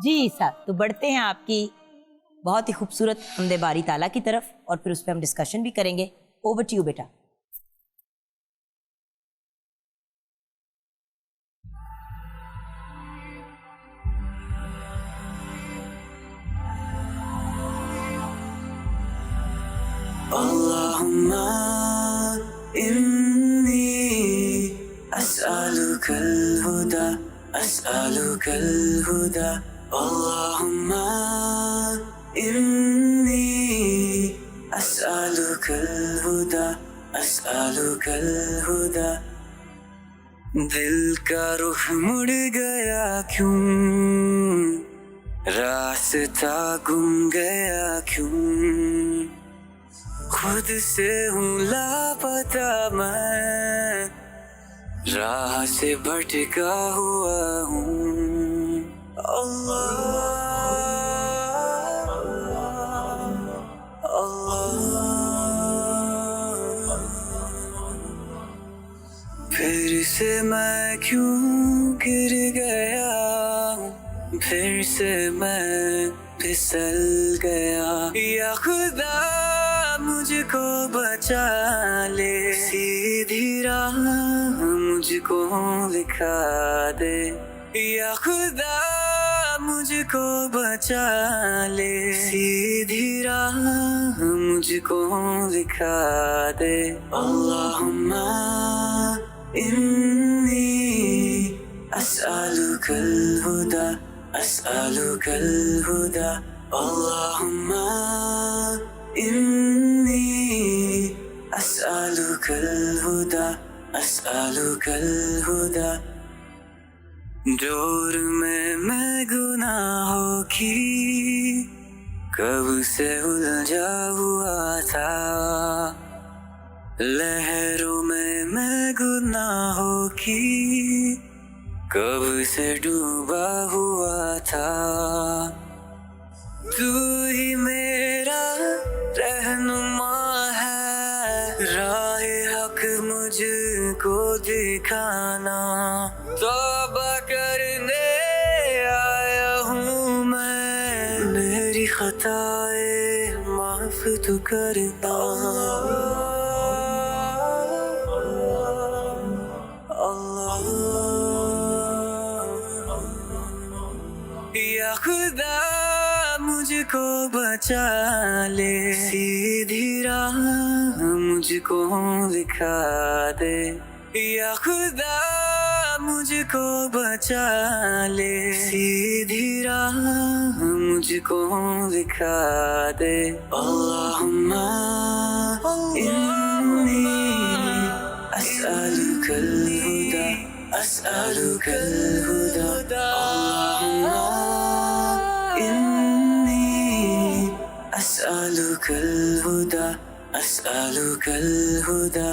जी साहब, तो बढ़ते हैं आपकी बहुत ही खूबसूरत हमदे बारी ताला की तरफ और फिर उस पर हम डिस्कशन भी करेंगे। ओवर टू यू बेटा। अल्लाहुम्मा इन्नी अस्अलुकल हुदा अस्अलुकल हुदा अल्लाहुम्मा इन्नी अस्अलुकल हुदा अस्अलुकल हुदा। दिल का रुख मुड़ गया क्यों, रास्ता गुम गया क्यों, खुद से हूँ लापता मैं, राह से भटका हुआ हूँ। अल्लाह फिर से मैं क्यों गिर गया हूँ, फिर से मैं फिसल गया। या खुदा मुझको बचा ले, सीधी राह मुझको दिखा दे। या खुदा मुझको बचा ले, सीधी राह मुझको दिखा दे। अल्लाहुम्मा इन्नी अस्अलुकल हुदा अस्अलुकल हुदा अल्लाहुम्मा इन्नी अस्अलुकल हुदा अस्अलुकल हुदा। डोर में मैं गुनाहों की कब से उलझा हुआ था, लहरों में मैं गुनाहों की कब से डूबा हुआ था। तू ही मेरा रहनुमा है, राह हक मुझको दिखाना। तौबा करने आया हूँ मैं, मेरी खताएं माफ तू करना। या खुदा मुझको बचा ले, सीधी राह मुझको दिखा दे। या खुदा मुझको बचा ले, सीधी राह मुझको दिखा दे। अल्लाहुम्मा इन्नी अस्अलुकल हुदा अस्अलुकल हुदा अल्लाहुम्मा इन्नी अस्अलुकल हुदा अस्अलुकल हुदा।